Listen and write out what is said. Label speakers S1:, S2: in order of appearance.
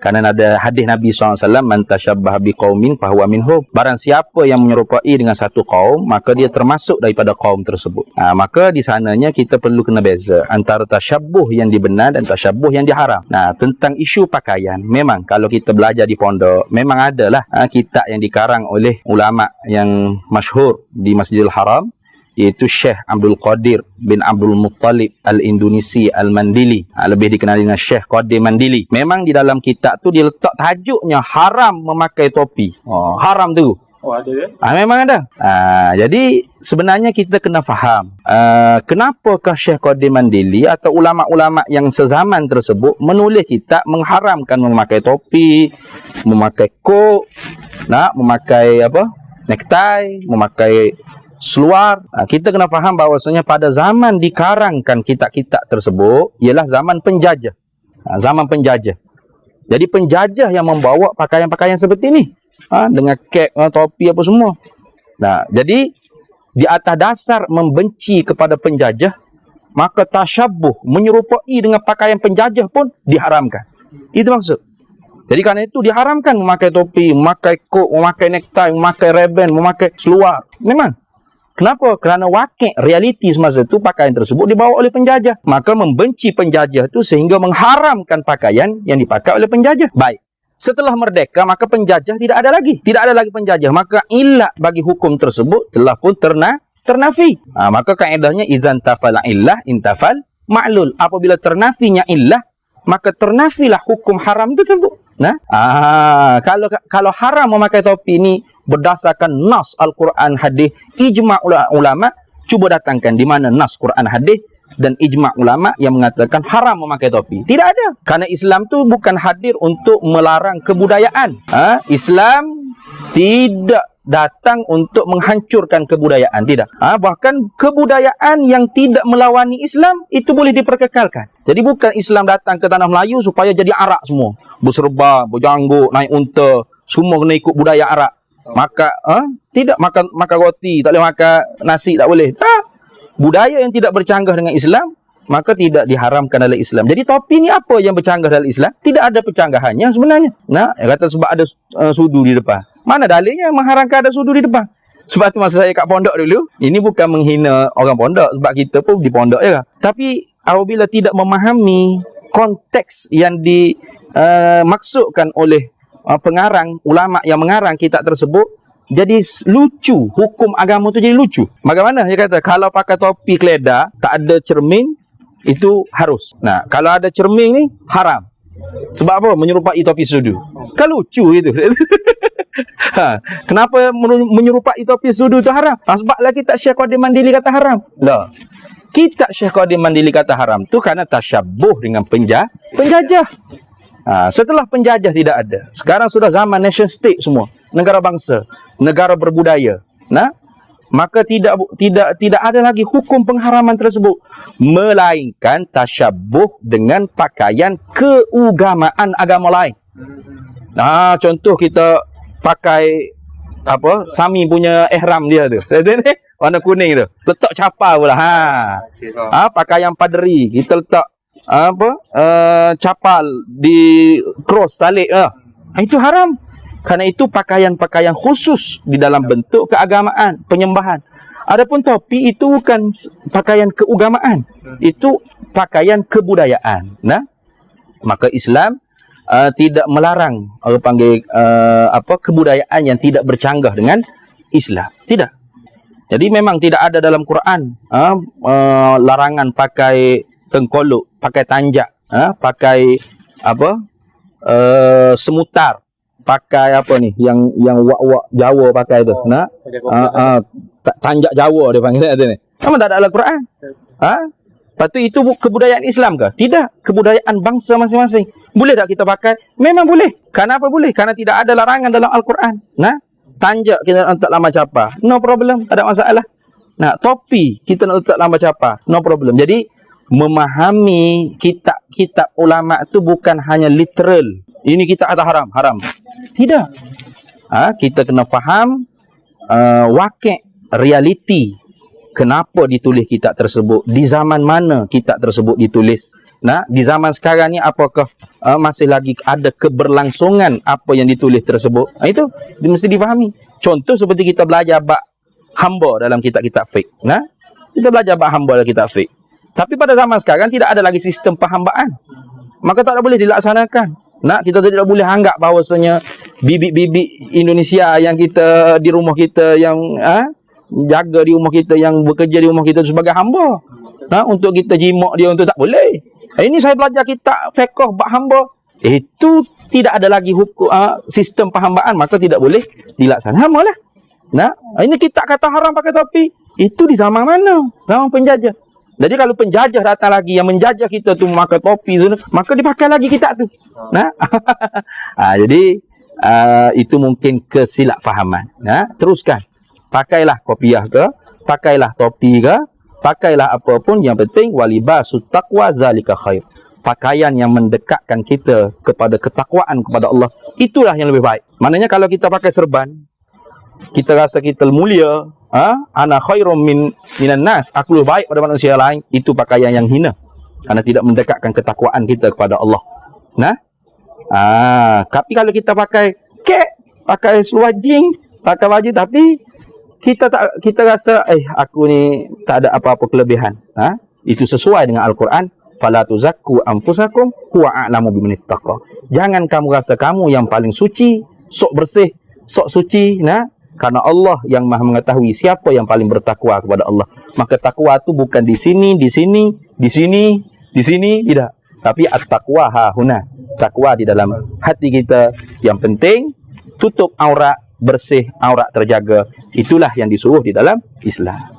S1: Kerana ada hadis Nabi SAW, man tashabbaha biqaumin fahuwa minhum. Barang siapa yang menyerupai dengan satu kaum, maka dia termasuk daripada kaum tersebut. Maka di sananya kita perlu kena beza antara tasyabbuh yang dibenar dan tasyabbuh yang diharam. Tentang isu pakaian, memang kalau kita belajar di pondok, memang adalah kitab yang dikarang oleh ulama yang masyhur di Masjidil Haram, iaitu Syekh Abdul Qadir bin Abdul Muttalib Al-Indonesi Al-Mandili, lebih dikenali dengan Syekh Qadir Mandili. Memang di dalam kitab tu dia letak tajuknya haram memakai topi. Haram tu.
S2: Ada ya?
S1: Memang ada. Jadi sebenarnya kita kena faham kenapakah Syekh Qadir Mandili atau ulama-ulama yang sezaman tersebut menulis kitab mengharamkan memakai topi, memakai kok, memakai necktie, memakai seluar. Kita kena faham bahawasanya pada zaman dikarangkan kitab-kitab tersebut ialah zaman penjajah. Zaman penjajah. Jadi penjajah yang membawa pakaian-pakaian seperti ini. Dengan kek, topi apa semua. Jadi di atas dasar membenci kepada penjajah, maka tasyabbuh menyerupai dengan pakaian penjajah pun diharamkan. Itu maksud. Jadi kerana itu diharamkan memakai topi, memakai kok, memakai necktie, memakai reben, memakai seluar. Memang. Kenapa? Kerana wakil realiti semasa itu pakaian tersebut dibawa oleh penjajah. Maka membenci penjajah itu sehingga mengharamkan pakaian yang dipakai oleh penjajah. Baik. Setelah merdeka, maka penjajah tidak ada lagi. Tidak ada lagi penjajah. Maka ilah bagi hukum tersebut telah pun ternafi. Maka kaedahnya izan tafal illah intafal ma'lul. Apabila ternafinya illah, maka ternafilah hukum haram tersebut. Kalau haram memakai topi ini berdasarkan nas Al-Quran hadis, ijma' ulama, cuba datangkan di mana nas Quran hadis dan ijma' ulama yang mengatakan haram memakai topi. Tidak ada. Karena Islam tu bukan hadir untuk melarang kebudayaan. Islam tidak datang untuk menghancurkan kebudayaan. Tidak. Bahkan kebudayaan yang tidak melawani Islam itu boleh diperkekalkan. Jadi bukan Islam datang ke tanah Melayu supaya jadi Arab semua. Berserba, berjanggut, naik unta, semua kena ikut budaya Arab. Tidak makan roti, tak boleh makan nasi, tak boleh. Budaya yang tidak bercanggah dengan Islam, maka tidak diharamkan oleh Islam. Jadi topi ni apa yang bercanggah dalam Islam? Tidak ada percanggahannya sebenarnya. Kata sebab ada sudu di depan. Mana dalilnya mengharamkan ada sudu di depan? Sebab tu masa saya kat pondok dulu, ini bukan menghina orang pondok, sebab kita pun di pondok je. Tapi apabila tidak memahami konteks yang dimaksudkan oleh pengarang, ulama yang mengarang kitab tersebut, jadi lucu. Hukum agama tu jadi lucu. Bagaimana dia kata, kalau pakai topi keledar, tak ada cermin, itu harus. Kalau ada cermin ni, haram. Sebab apa? Menyerupai topi sudu. Kan lucu itu. Kenapa menyerupai topi sudu tu haram? Sebablah kitab Syekh Qadir Mandili kata haram. Kitab Syekh Qadir Mandili kata haram tu kerana tasyabbuh dengan penjajah. Setelah penjajah tidak ada, sekarang sudah zaman nation state semua, negara bangsa, negara berbudaya. Maka tidak ada lagi hukum pengharaman tersebut, melainkan tasyabbuh dengan pakaian keugamaan agama lain. Contoh kita pakai Sami punya ihram dia tu. Warna kuning tu. Letak capa pula. Pakaian paderi, kita letak capal di cross salib. Itu haram. Karena itu pakaian-pakaian khusus di dalam bentuk keagamaan, penyembahan. Adapun topi itu bukan pakaian keugamaan, itu pakaian kebudayaan. Maka Islam tidak melarang orang panggil kebudayaan yang tidak bercanggah dengan Islam. Tidak. Jadi memang tidak ada dalam Quran larangan pakai tengkolok, pakai tanjak, pakai semutar, pakai yang wak-wak Jawa pakai tu. Tanjak Jawa dia panggil tu ni. Memang tak ada dalam Quran. Lepas tu itu kebudayaan Islam ke? Tidak, kebudayaan bangsa masing-masing. Boleh tak kita pakai? Memang boleh. Kenapa boleh? Karena tidak ada larangan dalam Al-Quran. Tanjak kita nak letak lama capa, no problem, tak ada masalah. Topi kita nak letak lama capa, no problem. Jadi memahami kitab-kitab ulama tu bukan hanya literal. Ini kitab kata haram. Tidak. Kita kena faham wakil realiti. Kenapa ditulis kitab tersebut? Di zaman mana kitab tersebut ditulis? Nah, di zaman sekarang ni apakah masih lagi ada keberlangsungan apa yang ditulis tersebut? Itu mesti difahami. Contoh seperti kita belajar bab hamba dalam kitab-kitab fiqh. Nah, kita belajar bab hamba dalam kitab fiqh. Tapi pada zaman sekarang tidak ada lagi sistem perhambaan. Maka tak boleh dilaksanakan. Nah, kita tidak boleh anggap bahawasanya bibik-bibik Indonesia yang kita di rumah kita yang jaga di rumah kita, yang bekerja di rumah kita sebagai hamba. Nah, untuk kita jimak dia untuk tak boleh. Ini saya belajar kitab fiqh bab hamba. Itu tidak ada lagi hukum sistem perhambaan, maka tidak boleh dilaksanakan lah. Nah, ini kita kata haram pakai topi. Itu di zaman mana? Zaman penjajah. Jadi kalau penjajah datang lagi yang menjajah kita tu memakai topi tu, maka dipakai lagi kitab tu. Nah. Jadi itu mungkin kesilapfahaman. Nah, teruskan. Pakailah kopiah ke, pakailah topi ke, pakailah apapun, yang penting walibasut taqwa zalika khair. Pakaian yang mendekatkan kita kepada ketakwaan kepada Allah, itulah yang lebih baik. Maknanya kalau kita pakai serban, kita rasa kita mulia, ana khairum minan nas, aku lebih baik pada manusia lain, itu pakaian yang hina. Karena tidak mendekatkan ketakwaan kita kepada Allah. Nah, tapi kalau kita pakai kek, pakai seluar jeans, pakai baju, tapi kita rasa aku ni tak ada apa-apa kelebihan. Itu sesuai dengan Al-Quran. Fala tuzakku anfusakum huwa a'lamu biman ittaqa. Jangan kamu rasa kamu yang paling suci, sok bersih, sok suci, karena Allah yang Maha mengetahui siapa yang paling bertakwa kepada Allah. Maka takwa itu bukan di sini, tidak. Tapi at-taqwa hahuna. Takwa di dalam hati kita. Yang penting tutup aurat, bersih, aurat terjaga. Itulah yang disuruh di dalam Islam.